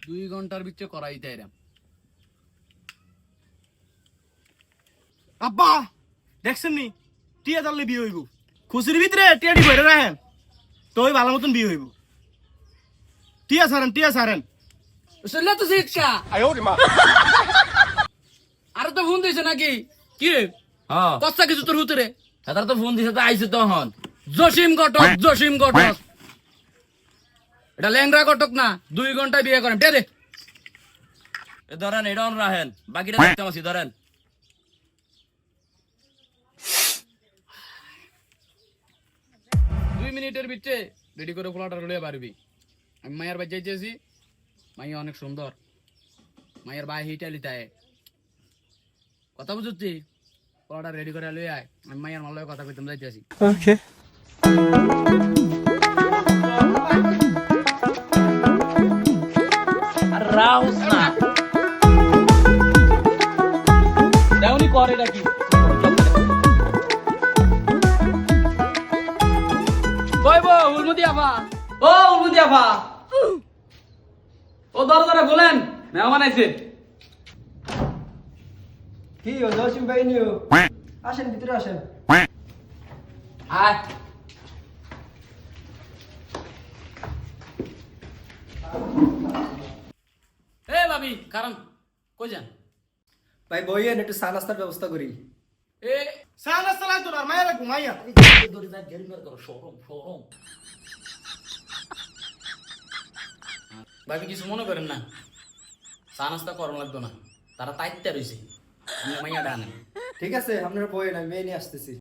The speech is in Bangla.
2 ঘন্টার ভিতরে করাই তাইরাম। আব্বা দেখছেন নি টিয়া জানলে বিয়ে হইব খুশির ভিতরে টিয়াটি ভরে রাখেন তো ওই ভালো মতন বিয়ে হইব টিয়া সারেন শুনলে তো শিক্ষা আরে তো ফোন দিছে নাকি কি রে হ্যাঁ কচ্ছা কিছু তোর হুতরে তারা তো ফোন দিছে তো আইছে তখন। জসিম ঘটক এটা ল্যাংরা ঘটক না 2 ঘন্টায় বিয়ে করেন দে এ ধরেন এটা অন রাখেন বাকিটা দেখতে মাসি ধরেন। 2 মিনিটের ভিতরে রেডি করে ফ্লাটা রুলিয়ে পারবি। আমি মায়ের বাড়ি যাইতেছি, মাইয়া অনেক সুন্দর, মায়ের বাই হিটালি তাই কথা বুঝছি। ফ্লাটা রেডি করে লই আয়, আমি মায়ের মালয়ে কথা কইতাম যাইতেছি। ওকে রাউস না দেউনি করে নাকি কইবো উলমুদি আফা, ও উলমুদি আফা, ও দরজাটা খোলেন, মেহমান আইছে। কি ও জসিম ভাই নিও আসেন ভিতরে আসেন। আয় এ ভাবি কারণ কই যান ভাই বইয়েন একটু চা নাস্তার ব্যবস্থা করি। এ সানা সালাই তো আর মায়ের ঘুমাইয়া ভাবি কিছু মনে করেন না, চা নাস্তা করানো লাগতো না, তারা তাইত্যা রয়েছে, মাইয়া ডানে। ঠিক আছে আপনারা বইয়েন আমি মেয়ে নিয়ে আসতেছি।